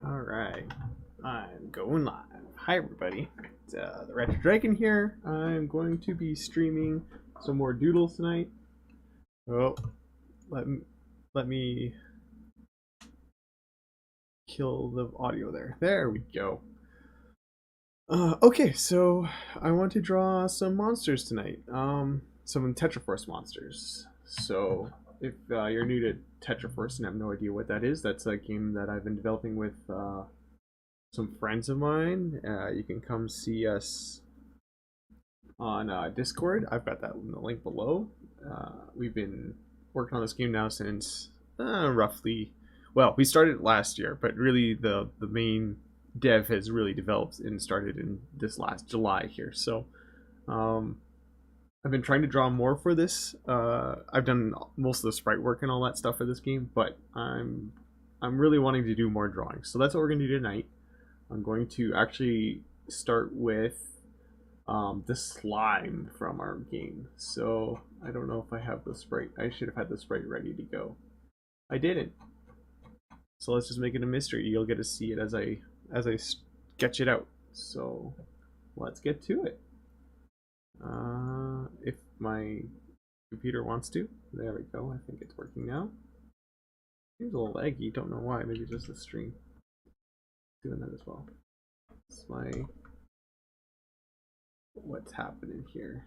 Alright, I'm going live. Hi everybody, it's the Retro Dragon here. I'm going to be streaming some more doodles tonight. Oh, let me kill the audio there. There we go. Okay, so I want to draw some monsters tonight. Some Tetraforce Monsters. So if you're new to Tetraforce and have no idea what that is, that's a game that I've been developing with some friends of mine. You can come see us on Discord. I've got that in the link below. We've been working on this game now since roughly, well, we started last year, but really the main dev has really developed and started in this last July here. So I've been trying to draw more for this. I've done most of the sprite work and all that stuff for this game, but I'm really wanting to do more drawing. So that's what we're going to do tonight. I'm going to actually start with the slime from our game. So I don't know if I have the sprite. I should have had the sprite ready to go. I didn't. So let's just make it a mystery. You'll get to see it as I sketch it out. So let's get to it. If my computer wants to. There we go. I think it's working now. Seems a little laggy. Don't know why. Maybe just the stream doing that as well. It's my what's happening here.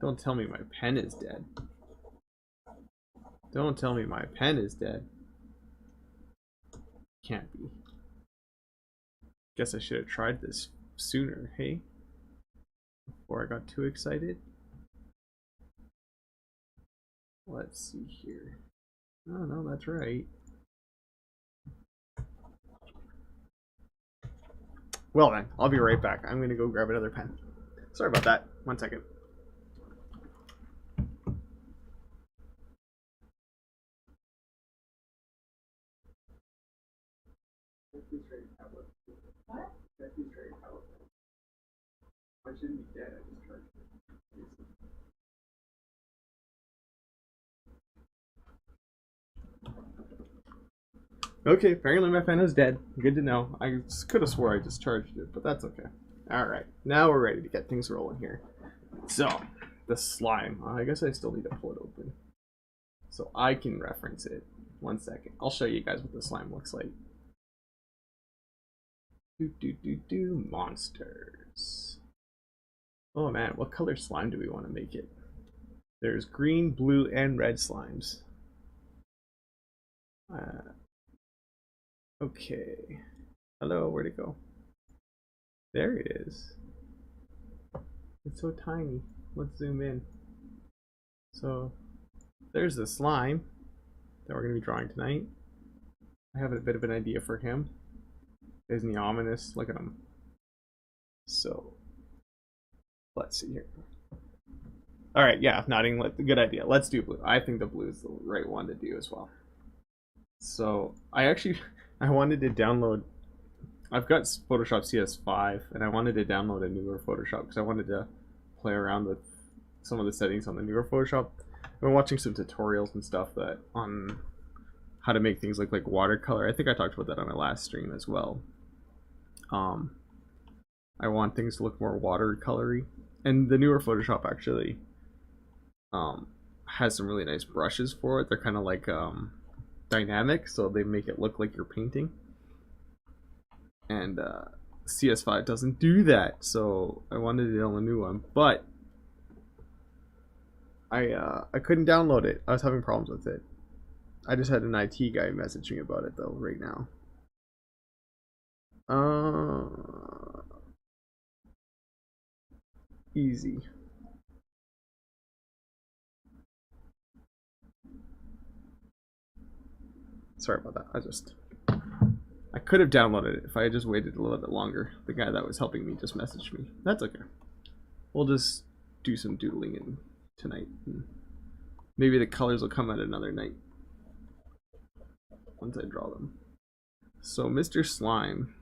Don't tell me my pen is dead. Don't tell me my pen is dead. Can't be. Guess I should have tried this sooner, hey? Before I got too excited. Let's see here. Oh no, that's right. Well then, I'll be right back. I'm gonna go grab another pen. Sorry about that. 1 second. What? I shouldn't be dead. I just charged it. Okay, apparently my pen is dead. Good to know. I could have swore I just charged it, but that's okay. Alright, now we're ready to get things rolling here. So, the slime. I guess I still need to pull it open so I can reference it. 1 second. I'll show you guys what the slime looks like. Monsters. Oh man, what color slime do we want to make it? There's green, blue, and red slimes. Okay. Hello, where'd it go? There it is. It's so tiny. Let's zoom in. So, there's the slime that we're going to be drawing tonight. I have a bit of an idea for him. Isn't he ominous? Look at him. So, let's see here. Alright, yeah, nodding. Good idea. Let's do blue. I think the blue is the right one to do as well. So, I wanted to download. I've got Photoshop CS5, and I wanted to download a newer Photoshop because I wanted to play around with some of the settings on the newer Photoshop. I've been watching some tutorials and stuff that on how to make things look like watercolor. I think I talked about that on my last stream as well. I want things to look more watercolory, and the newer Photoshop actually has some really nice brushes for it. They're kind of like dynamic, so they make it look like you're painting. And CS5 doesn't do that, so I wanted to download a new one, but I couldn't download it. I was having problems with it. I just had an IT guy message me about it though right now. Easy. Sorry about that. I could have downloaded it if I had just waited a little bit longer. The guy that was helping me just messaged me. That's okay. We'll just do some doodling tonight. Maybe the colors will come out another night once I draw them. So Mr. Slime,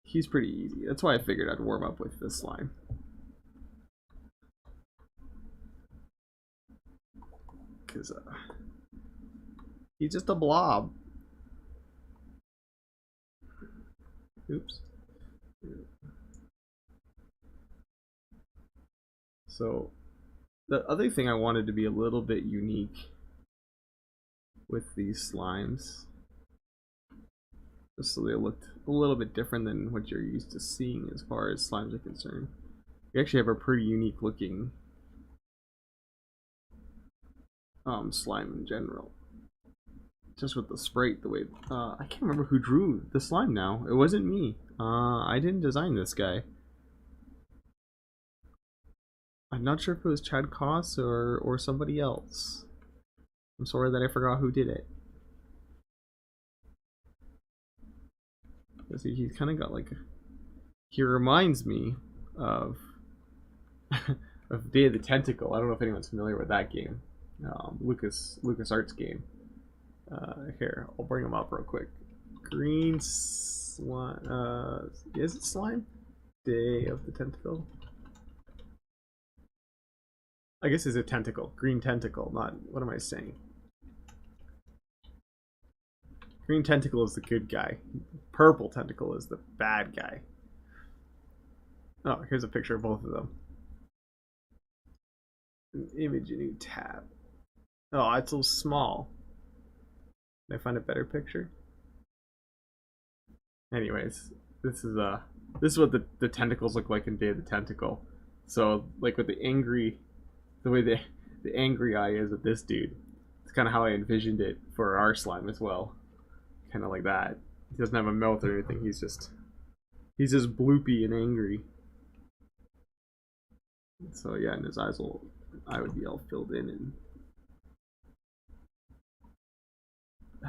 he's pretty easy. That's why I figured I'd warm up with this slime. Because He's just a blob. Oops. So, the other thing I wanted to be a little bit unique with these slimes, just so they looked a little bit different than what you're used to seeing as far as slimes are concerned. We actually have a pretty unique looking slime in general. Just with the sprite, the way I can't remember who drew the slime now. It wasn't me. I didn't design this guy. I'm not sure if it was Chad Koss or somebody else. I'm sorry that I forgot who did it. See, he's kind of got like he reminds me of of Day of the Tentacle. I don't know if anyone's familiar with that game. LucasArts game. Here, I'll bring him up real quick. Green slime. Is it slime? Day of the Tentacle. I guess it's a tentacle. Green tentacle. Not. What am I saying? Green tentacle is the good guy. Purple tentacle is the bad guy. Oh, here's a picture of both of them. An image, a new tab. Oh, it's so small. Can I find a better picture? Anyways, this is what the tentacles look like in Day of the Tentacle. So like with the way the angry eye is with this dude, it's kind of how I envisioned it for our slime as well. Kind of like that. He doesn't have a mouth or anything. He's just bloopy and angry. So yeah, and his eyes would be all filled in and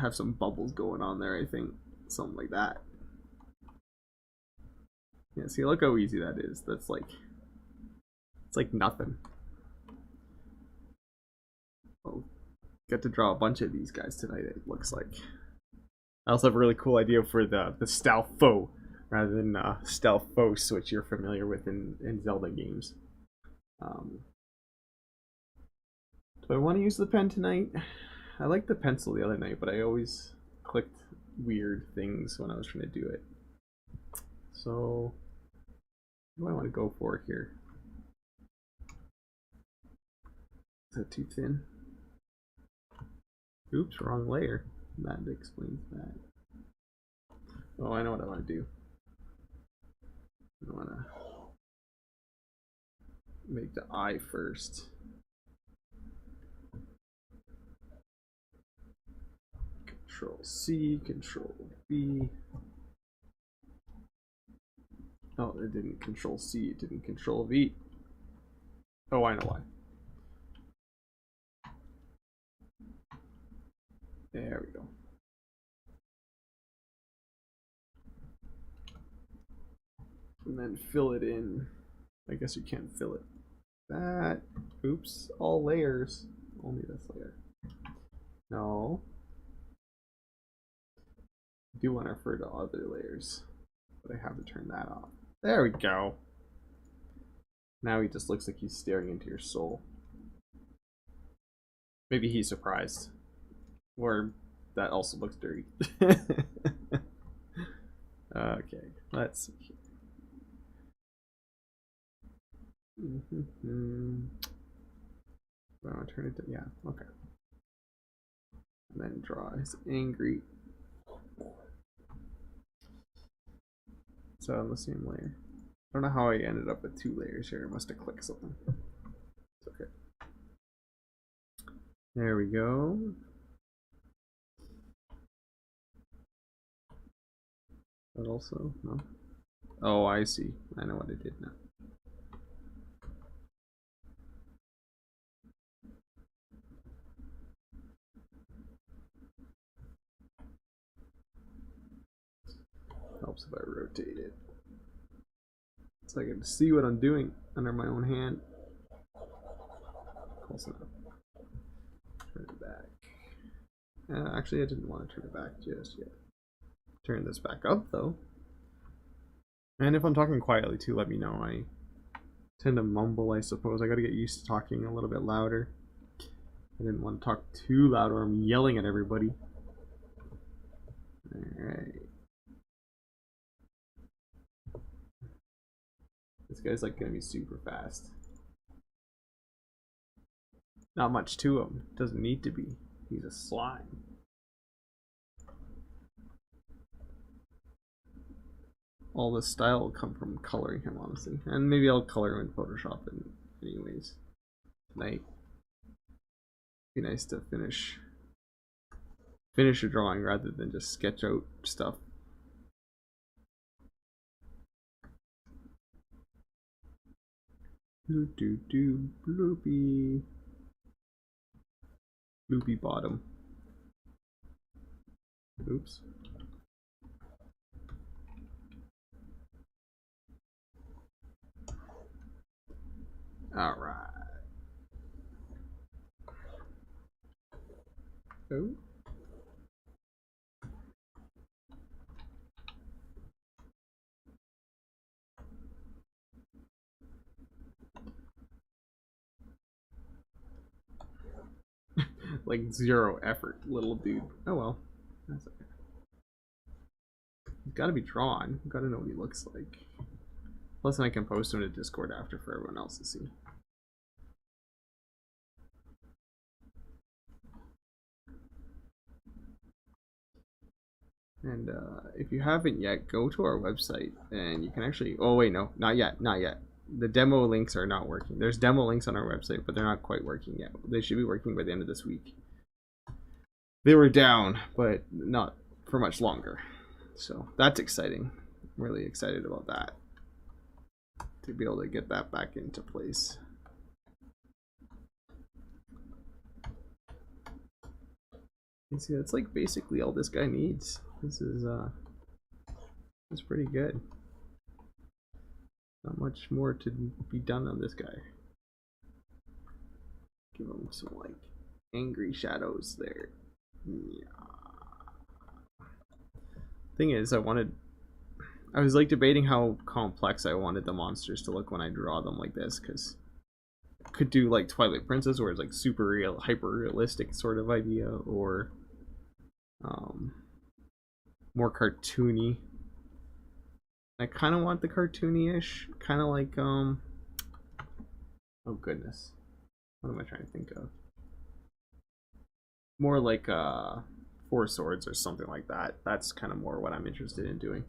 have some bubbles going on there, I think. Something like that. Yeah, see, look how easy that is. It's like nothing. Oh, get to draw a bunch of these guys tonight, it looks like. I also have a really cool idea for the Stalfo rather than Stalfos, which you're familiar with in Zelda games. Do I want to use the pen tonight? I liked the pencil the other night, but I always clicked weird things when I was trying to do it. So, what do I want to go for here? Is that too thin? Oops, wrong layer. That explains that. Oh, I know what I want to do. I want to make the eye first. Control C, Control B. Oh, it didn't Control C, it didn't Control V. Oh, I know why. There we go. And then fill it in. I guess you can't fill it. That. Oops. All layers. Only this layer. No. I do want to refer to other layers, but I have to turn that off. There we go. Now he just looks like he's staring into your soul. Maybe he's surprised. Or that also looks dirty. Okay, let's see here. I want to turn it to, yeah, okay. And then draw his angry. So on the same layer. I don't know how I ended up with 2 layers here. I must have clicked something. It's okay. There we go. That also, no? Oh, I see. I know what I did now. Helps if I rotate it. So I can see what I'm doing under my own hand. Close enough. Turn it back. Actually, I didn't want to turn it back just yet. Turn this back up though. And if I'm talking quietly too, let me know. I tend to mumble, I suppose. I gotta get used to talking a little bit louder. I didn't want to talk too loud or I'm yelling at everybody. guy's like gonna be super fast. Not much to him. Doesn't need to be. He's a slime. All the style will come from coloring him, honestly. And maybe I'll color him in Photoshop anyways. Tonight. Be nice to finish a drawing rather than just sketch out stuff. Bloopy. Bloopy bottom. Oops. All right. Oh. Like 0 effort, little dude. Oh well. That's okay. He's gotta be drawn. Gotta know what he looks like. Plus, I can post him to Discord after for everyone else to see. And if you haven't yet, go to our website and you can actually. Oh wait, no, not yet, not yet. The demo links are not working. There's demo links on our website, but they're not quite working yet. They should be working by the end of this week. They were down, but not for much longer. So that's exciting. I'm really excited about that. To be able to get that back into place. You see, that's like basically all this guy needs. This is it's pretty good. Not much more to be done on this guy. Give him some like angry shadows there. Yeah. Thing is, I was like debating how complex I wanted the monsters to look when I draw them like this, because I could do like Twilight Princess, where it's like super real, hyper realistic sort of idea, or more cartoony. I kind of want the cartoony-ish, kind of like oh goodness, what am I trying to think of? More like Four Swords or something like that. That's kind of more what I'm interested in doing.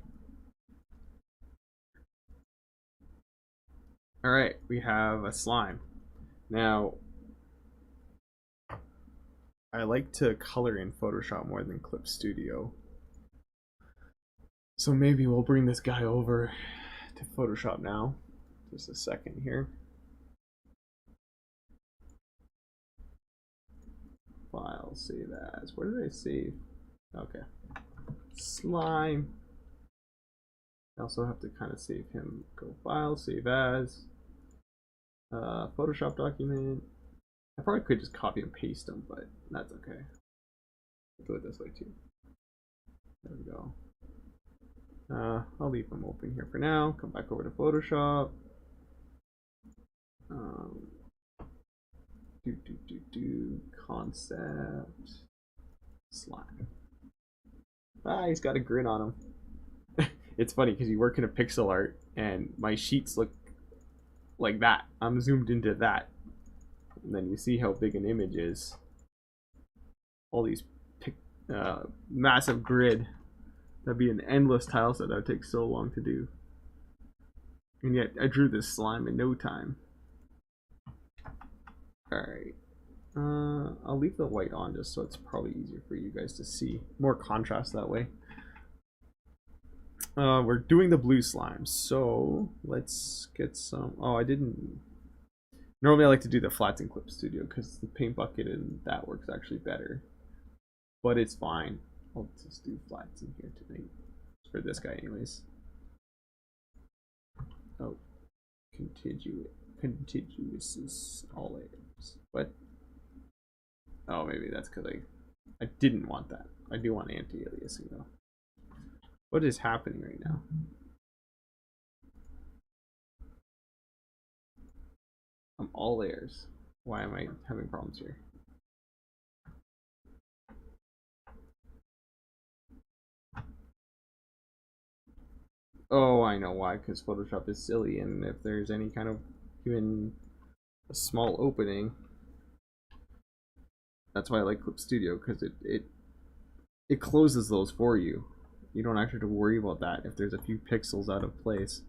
All right, we have a slime. Now, I like to color in Photoshop more than Clip Studio. So maybe we'll bring this guy over to Photoshop now. Just a second here. File, save as. Where did I save? Okay. Slime. I also have to kind of save him. Go file, save as. Photoshop document. I probably could just copy and paste them, but that's okay. I'll do it this way too. There we go. I'll leave them open here for now. Come back over to Photoshop. Concept slime. Ah, he's got a grin on him. It's funny because you work in a pixel art and my sheets look like that. I'm zoomed into that. And then you see how big an image is. All these massive grid. That'd be an endless tile set that would take so long to do. And yet I drew this slime in no time. Alright. I'll leave the white on just so it's probably easier for you guys to see. More contrast that way. We're doing the blue slime, so let's get some. Oh, I didn't. Normally I like to do the flats in Clip Studio because the paint bucket and that works actually better. But it's fine. I'll just do flats in here tonight. For this guy anyways. Oh. Contiguous is all layers. What? Oh, maybe that's because I didn't want that. I do want anti-aliasing though. What is happening right now? I'm all layers. Why am I having problems here? Oh, I know why, because Photoshop is silly, and if there's any kind of even a small opening, that's why I like Clip Studio, because it closes those for you. You don't actually have to worry about that if there's a few pixels out of place.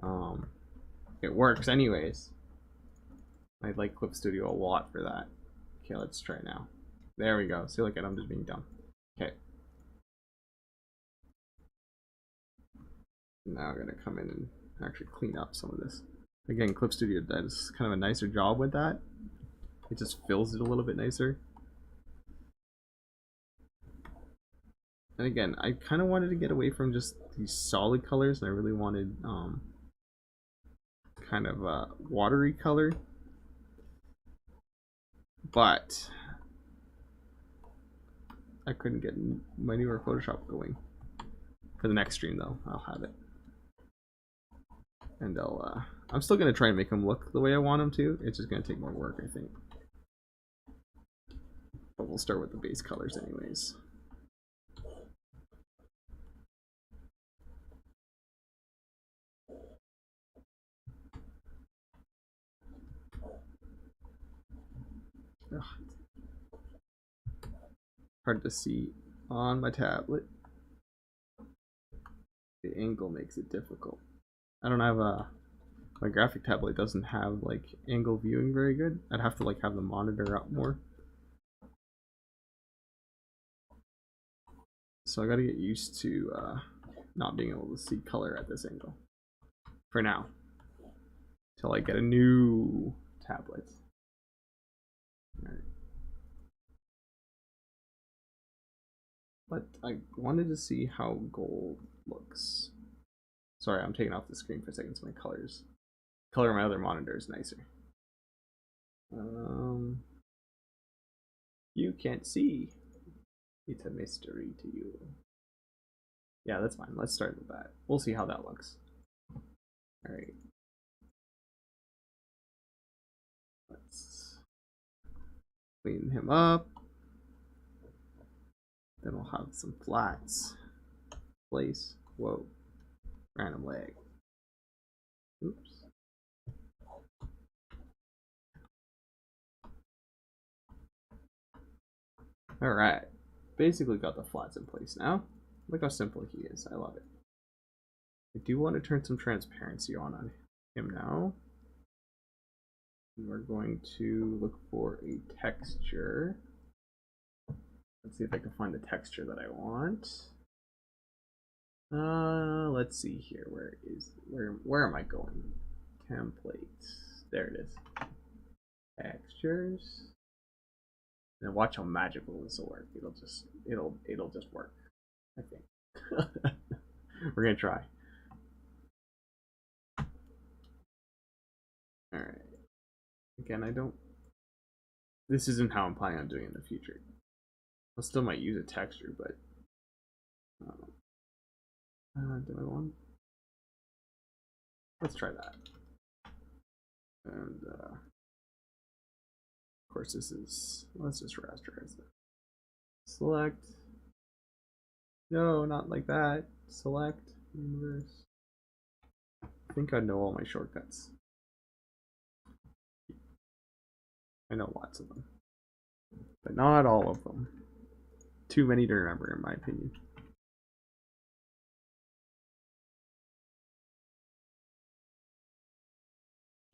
Um, it works anyways. I like Clip Studio a lot for that. Okay, let's try it now. There we go. See, look at I'm just being dumb. Okay. Now I'm gonna come in and actually clean up some of this. Again, Clip Studio does kind of a nicer job with that. It just fills it a little bit nicer. And again, I kind of wanted to get away from just these solid colors, and I really wanted kind of a watery color. But I couldn't get my newer Photoshop going. For the next stream, though, I'll have it. And I'm still going to try and make them look the way I want them to. It's just going to take more work, I think. But we'll start with the base colors anyways. Ugh. Hard to see on my tablet. The angle makes it difficult. I don't have a... My graphic tablet doesn't have like angle viewing very good. I'd have to like have the monitor up more. So I gotta get used to not being able to see color at this angle. For now. Till I get a new tablet. Alright. But I wanted to see how gold looks. Sorry, I'm taking off the screen for a second so my color on my other monitor is nicer. You can't see. It's a mystery to you. Yeah, that's fine. Let's start with that. We'll see how that looks. Alright. Let's clean him up. Then we'll have some flats. Place. Whoa. Random leg. Oops. Alright. Basically got the flats in place now. Look how simple he is. I love it. I do want to turn some transparency on him now. We're going to look for a texture. Let's see if I can find the texture that I want. Let's see here. Where am I going? Templates. There it is. Textures. And watch how magical this will work. It'll just work. I think. We're gonna try. Alright. Again, I don't... This isn't how I'm planning on doing it in the future. I still might use a texture, but... do I want... Let's try that. And, of course this is... Let's just rasterize it. Select. No, not like that. Select. Universe. I think I know all my shortcuts. I know lots of them. But not all of them. Too many to remember, in my opinion.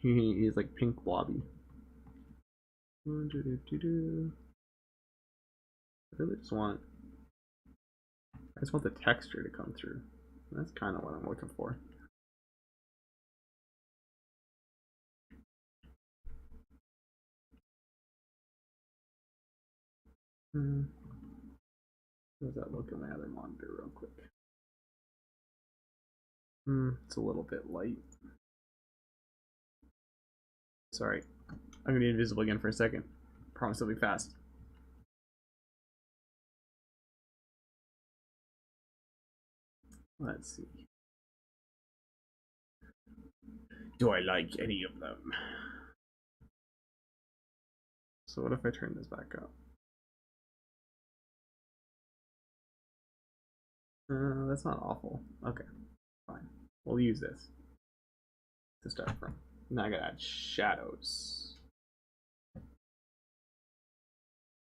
He is like pink blobby. I really just want... I just want the texture to come through. That's kind of what I'm looking for. How does that look on my other monitor real quick? It's a little bit light. Sorry. I'm gonna be invisible again for a second. Promise it'll be fast. Let's see. Do I like any of them? So what if I turn this back up? That's not awful. Okay, Fine. We'll use this to start from. Now I gotta add shadows.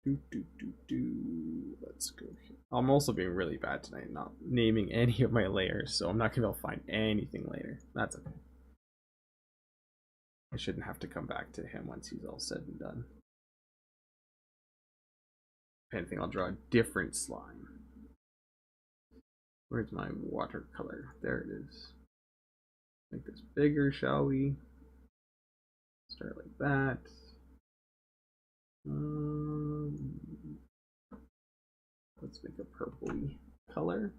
Let's go here. I'm also being really bad tonight, not naming any of my layers, so I'm not gonna be able to find anything later. That's okay. I shouldn't have to come back to him once he's all said and done. If anything, I'll draw a different slime. Where's my watercolor? There it is. Make this bigger, shall we? Start like that. Let's make a purpley color.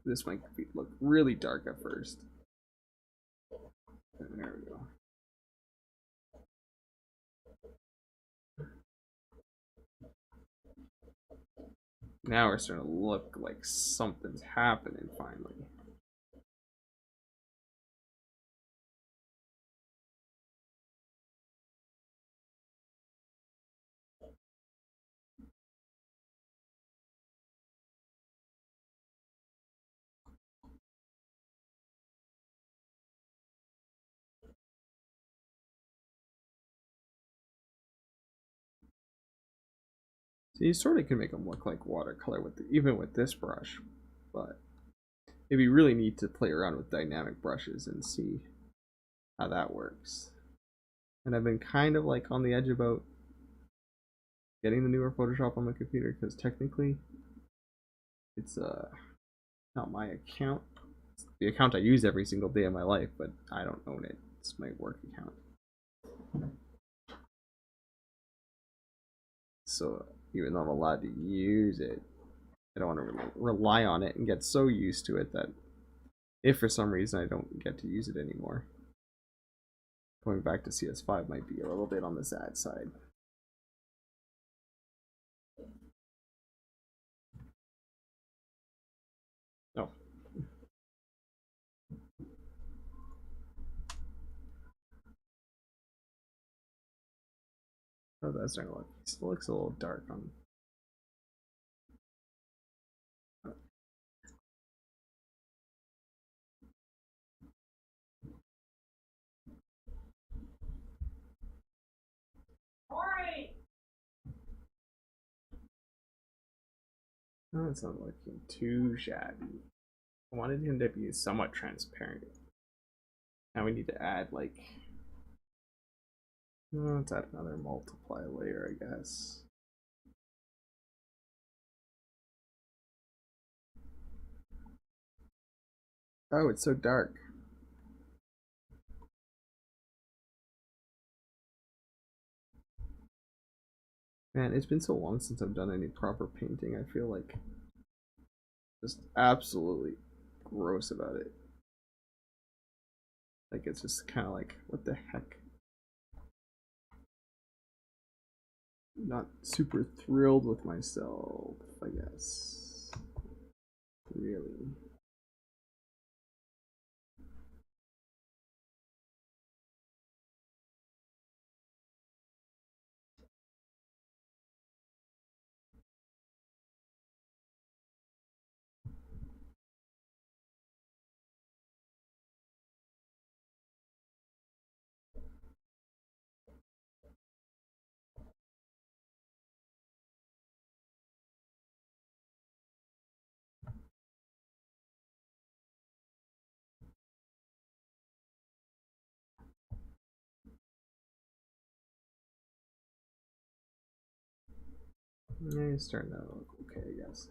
This might look really dark at first. And there we go. Now we're starting to look like something's happening finally. So you sort of can make them look like watercolor with even with this brush, but it'd be really neat to play around with dynamic brushes and see how that works. And I've been kind of like on the edge about getting the newer Photoshop on my computer because technically it's not my account. It's the account I use every single day of my life, but I don't own it. It's my work account. So even though I'm allowed to use it, I don't want to rely on it and get so used to it that if for some reason I don't get to use it anymore, going back to CS5 might be a little bit on the sad side. Oh. Oh, that's not look. It still looks a little dark on. Oh, it's not looking too shabby. I wanted him to be somewhat transparent. Now we need to add like. Let's add another multiply layer, I guess. Oh, it's so dark. Man, it's been so long since I've done any proper painting. I feel like just absolutely gross about it. Like it's just kind of like, what the heck? Not super thrilled with myself, I guess. Really. Yeah, it's starting to look okay, I guess.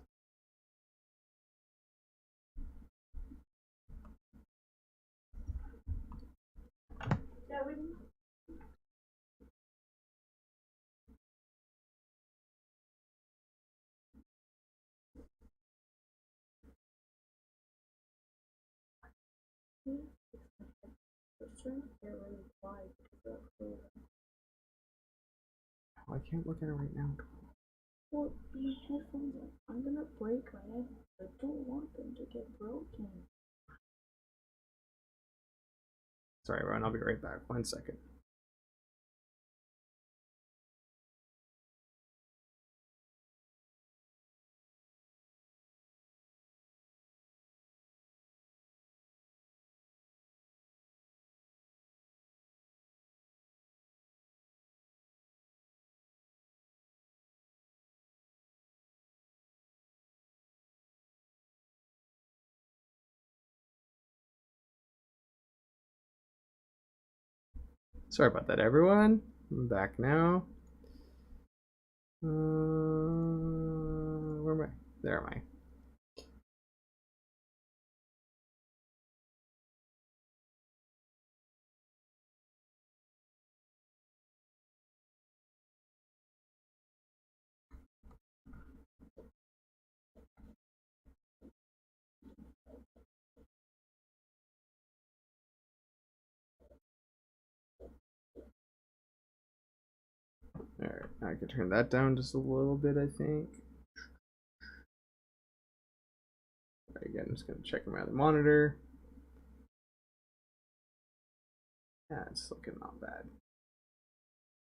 Oh, I can't look at it right now. Well, my headphones I'm gonna break my headphones. I don't want them to get broken. Sorry, Ron, I'll be right back. 1 second. Sorry about that, everyone. I'm back now. Where am I? There am I. Alright, I can turn that down just a little bit, I think. Right, again, I'm just going to check my other monitor. Yeah, it's looking not bad.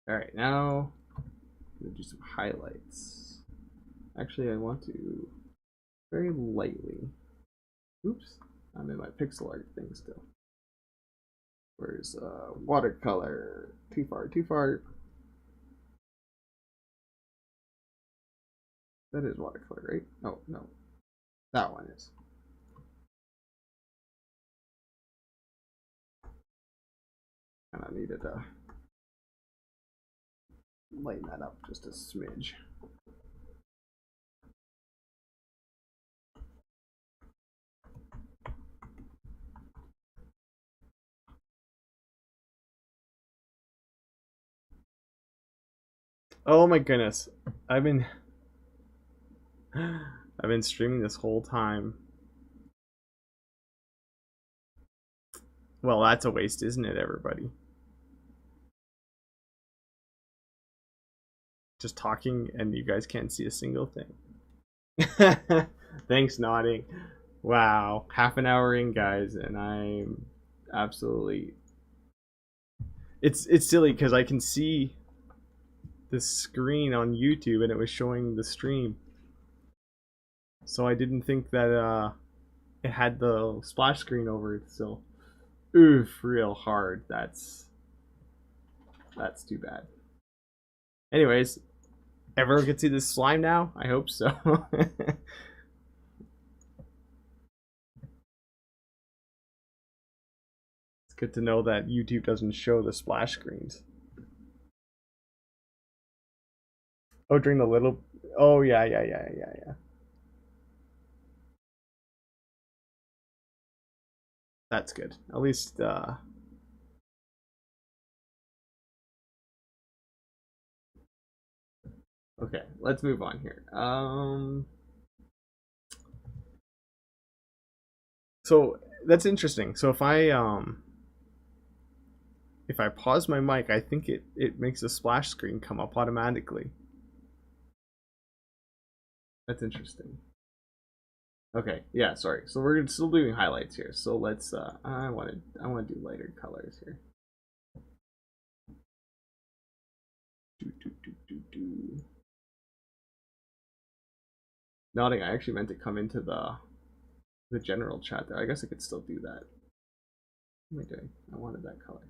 Alright, now I'm going to do some highlights. Actually, I want to very lightly. Oops, I'm in my pixel art thing still. Where's watercolor? Too far, too far. That is watercolor, right? Oh, no. That one is. And I needed to lighten that up just a smidge. Oh my goodness. I've been streaming this whole time. Well, that's a waste, isn't it, everybody? Just talking and you guys can't see a single thing. Thanks, nodding. Wow, half an hour in, guys, and I'm absolutely. It's silly because I can see the screen on YouTube and it was showing the stream, so I didn't think that it had the splash screen over it still. Oof, real hard. That's too bad. Anyways, everyone can see this slime now? I hope so. It's good to know that YouTube doesn't show the splash screens. Oh, during the little. Oh, yeah. That's good. At least, okay, let's move on here. So that's interesting. So if I pause my mic, I think it makes a splash screen come up automatically. That's interesting. Okay, yeah, sorry. So we're still doing highlights here. So let's I want to do lighter colors here. Nodding, I actually meant to come into the general chat there. I guess I could still do that. What am I doing? I wanted that color.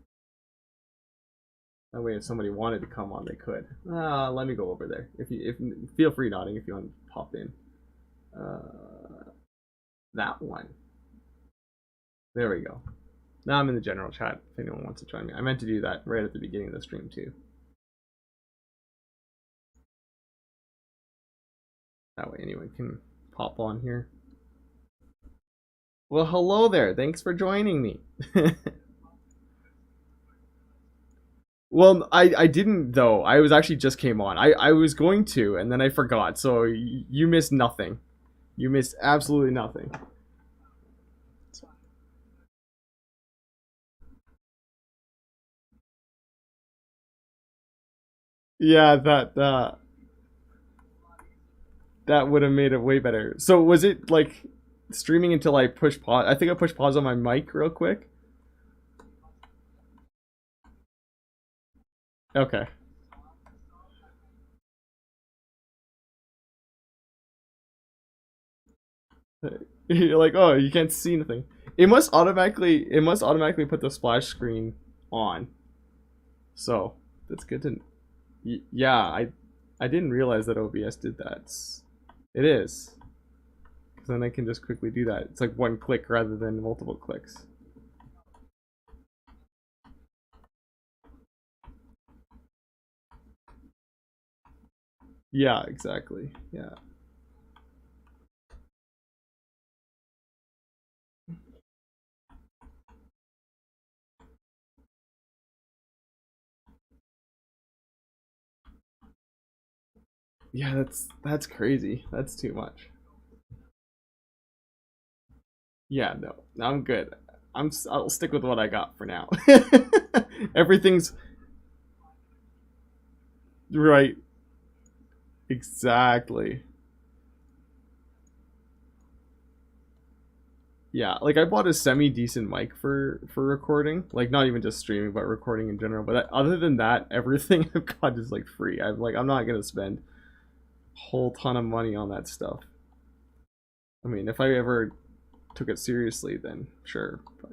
That way, if somebody wanted to come on, they could. Let me go over there. If feel free, nodding, if you want to pop in. That one. There we go. Now I'm in the general chat. If anyone wants to join me, I meant to do that right at the beginning of the stream too. That way, anyone can pop on here. Well, hello there. Thanks for joining me. Well, I didn't though. I was actually just came on. I was going to, and then I forgot. So you missed nothing. You missed absolutely nothing. Yeah, that would have made it way better. So was it like streaming until I push pause? I think I pushed pause on my mic real quick. Okay. You're like, oh, you can't see anything. It must automatically put the splash screen on. So that's good to. Yeah, I didn't realize that OBS did that. It is. Because then I can just quickly do that. It's like one click rather than multiple clicks. Yeah, exactly. Yeah. Yeah, that's crazy. That's too much. Yeah, no, I'm good. I'll stick with what I got for now. Everything's right. Exactly. Yeah, like I bought a semi decent mic for recording, like not even just streaming, but recording in general. But other than that, everything I've got is like free. I'm not gonna spend a whole ton of money on that stuff. I mean, if I ever took it seriously, then sure. But,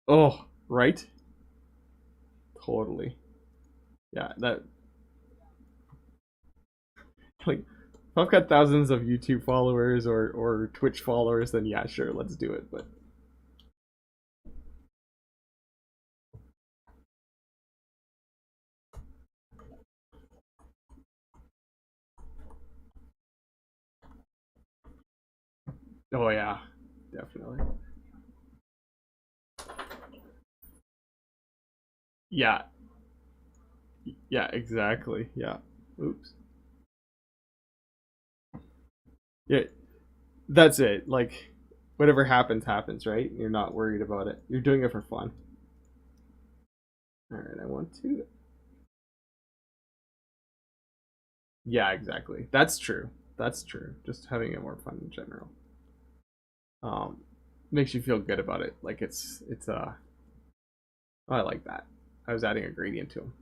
oh, right, totally. Yeah, that like if I've got thousands of YouTube followers or Twitch followers, then yeah, sure, let's do it. But oh yeah, definitely. Yeah, yeah, exactly. Yeah. Oops. Yeah, that's it. Like whatever happens, happens, right? You're not worried about it. You're doing it for fun. All right, I want to. Yeah, exactly. That's true. That's true. Just having it more fun in general. Um, makes you feel good about it. Like it's. Oh, I like that. I was adding a gradient to him.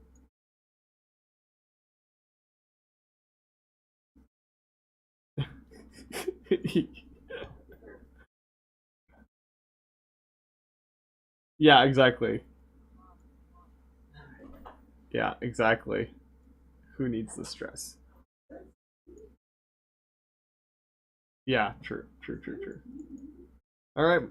Yeah, exactly. Yeah, exactly. Who needs the stress? Yeah, true, true, true, true. All right.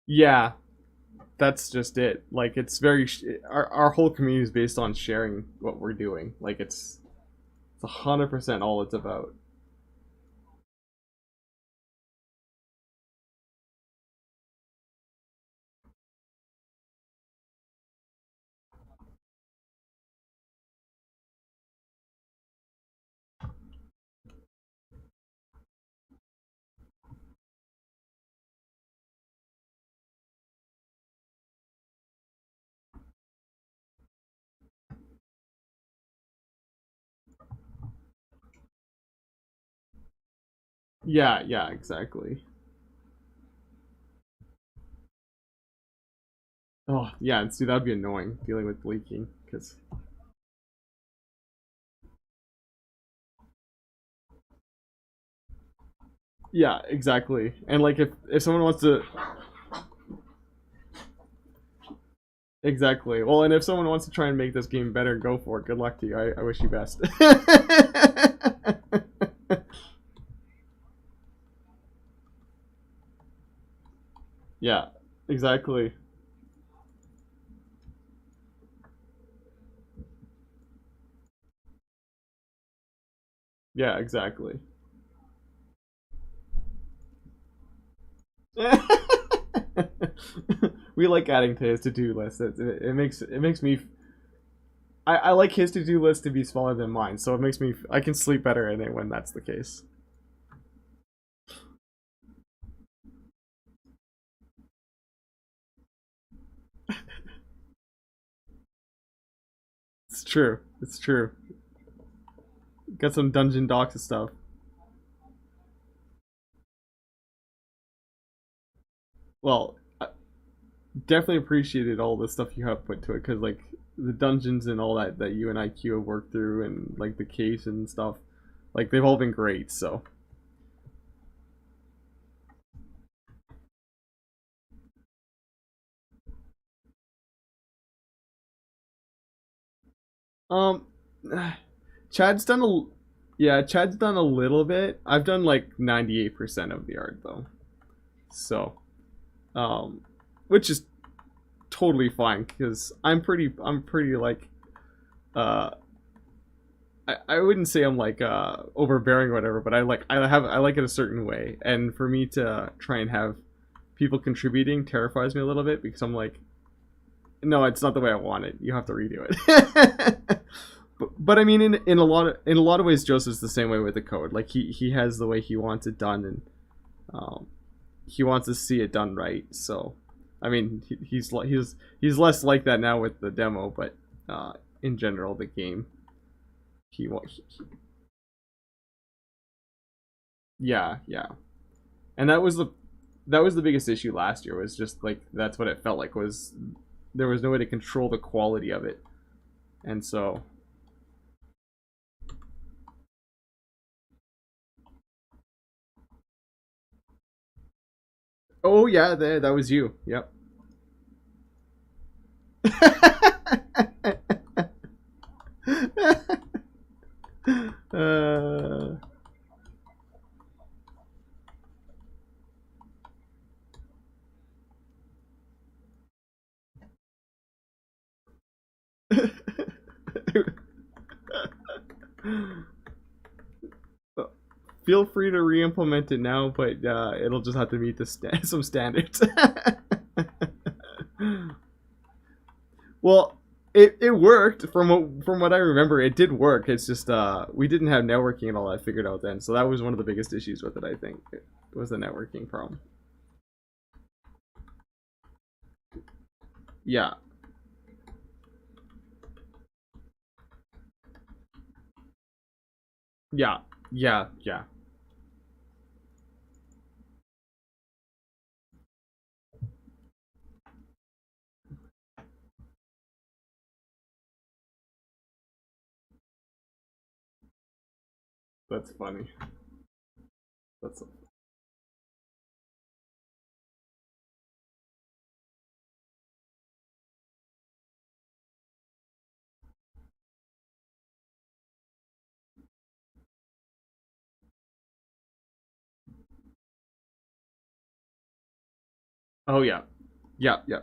Yeah, that's just it. Like it's very our whole community is based on sharing what we're doing. Like it's 100% all it's about. Yeah, yeah, exactly. Oh, yeah, and see that'd be annoying dealing with leaking because yeah, exactly. And like if someone wants to exactly. Well, and if someone wants to try and make this game better, go for it. Good luck to you. I wish you best. Yeah, exactly. Yeah, exactly. We like adding to his to-do list. It makes me. I like his to-do list to be smaller than mine, so it makes me. I can sleep better in it when that's the case. It's true. It's true. Got some dungeon docs and stuff. Well, I definitely appreciated all the stuff you have put to it because like the dungeons and all that you and IQ have worked through and like the case and stuff, like they've all been great. So Um, Chad's done a yeah, Chad's done a little bit. I've done like 98% of the art though. So, um which is totally fine because I'm pretty like uh I wouldn't say I'm like overbearing or whatever, but I like it a certain way. And for me to try and have people contributing terrifies me a little bit because I'm like, no, it's not the way I want it. You have to redo it. But I mean, in a lot of ways, Joseph's the same way with the code. Like he has the way he wants it done, and um, he wants to see it done right. So, I mean, he's less like that now with the demo, but in general, the game, yeah, yeah, and that was the biggest issue last year. Was just like that's what it felt like was there was no way to control the quality of it, and so oh yeah, that was you. Yep. uh, feel free to re-implement it now, but it'll just have to meet some standards. Well, it worked from what I remember. It did work. It's just we didn't have networking and all that figured out then, so that was one of the biggest issues with it. I think it was the networking problem. Yeah, yeah, yeah, yeah. That's funny. That's oh yeah, yeah, yeah.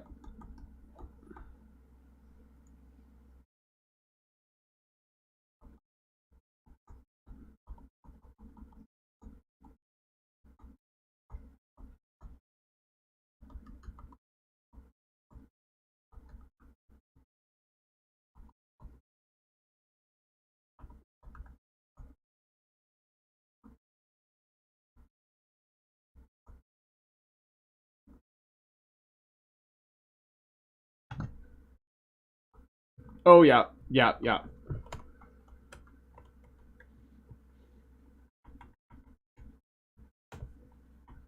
Oh yeah, yeah, yeah.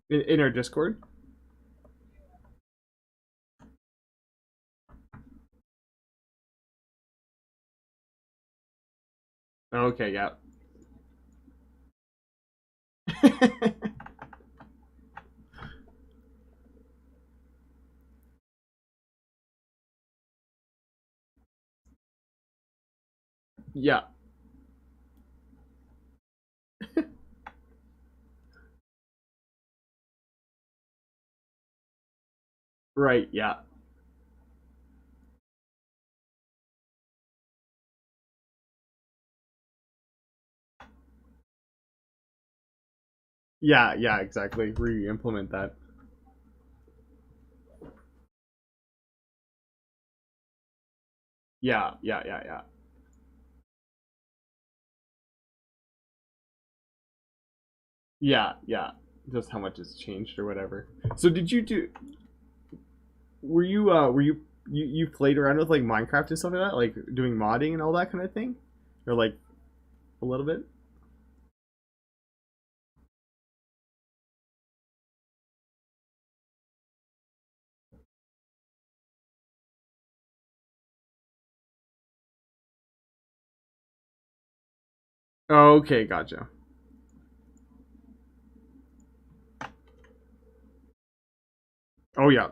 In our Discord. Okay, yeah. Yeah. Right. Yeah. Yeah. Yeah. Exactly. Re-implement that. Yeah. Yeah. Yeah. Yeah. Yeah. Yeah. Just how much has changed or whatever. So did you do? Were you played around with like Minecraft and stuff like that, like doing modding and all that kind of thing, or like a little bit? Oh, okay. Gotcha. Oh yeah.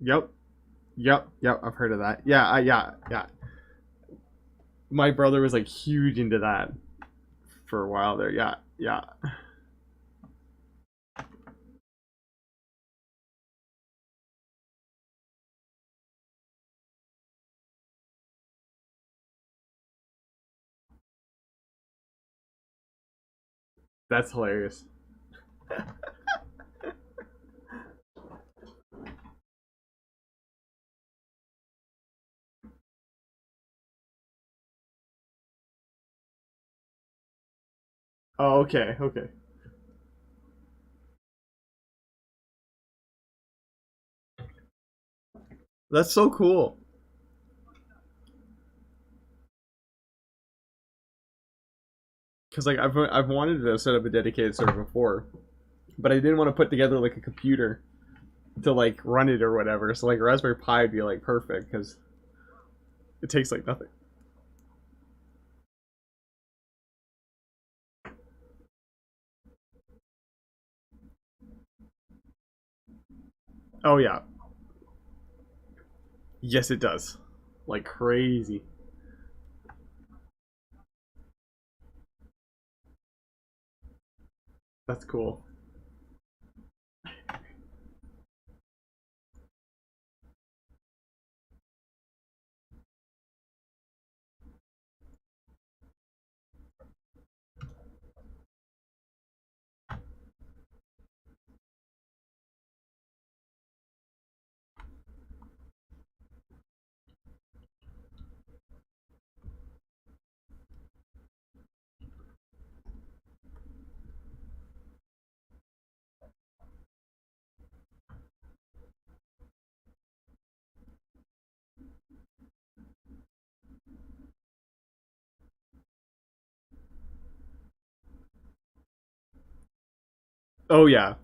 Yep. Yep, yep, I've heard of that. Yeah, yeah. My brother was like huge into that for a while there. Yeah, yeah. That's hilarious. Oh, okay, okay. That's so cool. Because like I've wanted to set up a dedicated server before, but I didn't want to put together like a computer to like run it or whatever. So like Raspberry Pi would be like perfect because it takes like nothing. Oh yeah, yes it does, like crazy. That's cool. Oh yeah.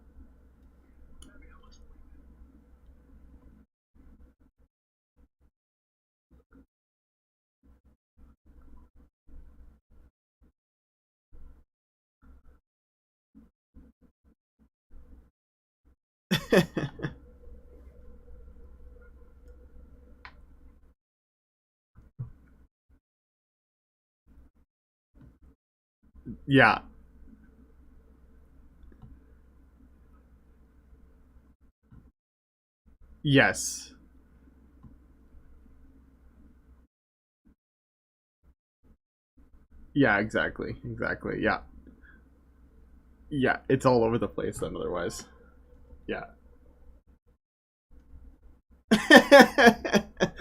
Yeah. Yes. Yeah. Exactly. Exactly. Yeah. Yeah. It's all over the place then. Otherwise. Yeah.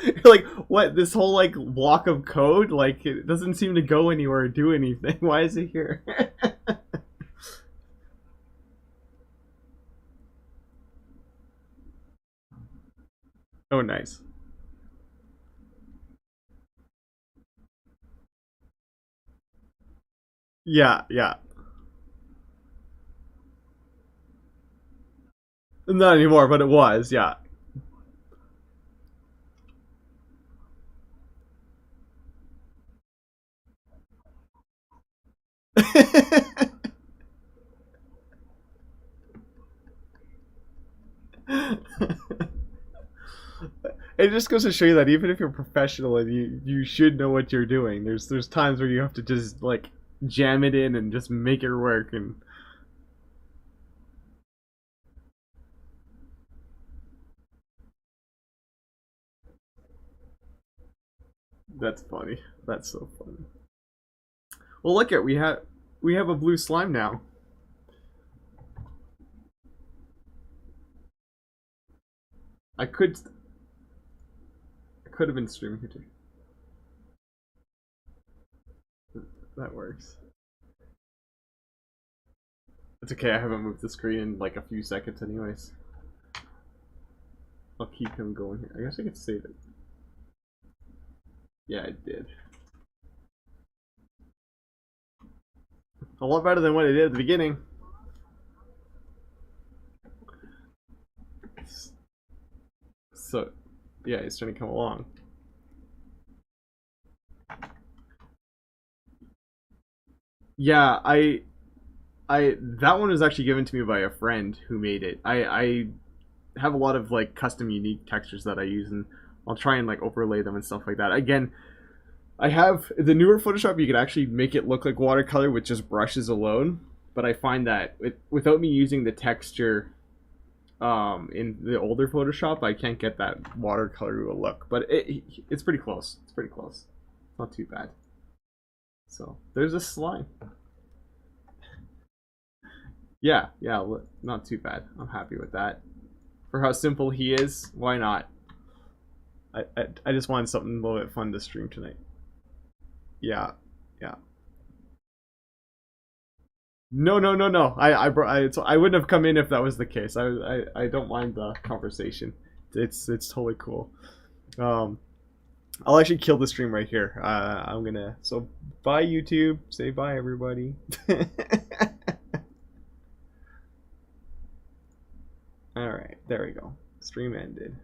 You're like, what? This whole like block of code, like it doesn't seem to go anywhere or do anything. Why is it here? Oh, nice. Yeah, yeah. Not anymore, but it was. Yeah. It just goes to show you that even if you're professional and you should know what you're doing, there's times where you have to just like jam it in and just make it work, and that's funny. That's so funny. Well, look at we have a blue slime now. I could have been streaming here too. That works. It's okay. I haven't moved the screen in like a few seconds, anyways. I'll keep him going here. I guess I could save it. Yeah, I did. A lot better than what I did at the beginning. So, yeah, he's trying to come along. Yeah, I that one was actually given to me by a friend who made it. I have a lot of like custom unique textures that I use, and I'll try and like overlay them and stuff like that. Again, I have the newer Photoshop. You can actually make it look like watercolor with just brushes alone, but I find that without me using the texture in the older Photoshop, I can't get that watercolor look. But it's pretty close. It's pretty close. Not too bad. So there's a slime. Yeah, not too bad. I'm happy with that. For how simple he is, why not? I just wanted something a little bit fun to stream tonight. Yeah, yeah. No. I wouldn't have come in if that was the case. I don't mind the conversation. It's totally cool. Um, I'll actually kill the stream right here. I'm gonna bye YouTube. Say bye everybody. All right, there we go. Stream ended.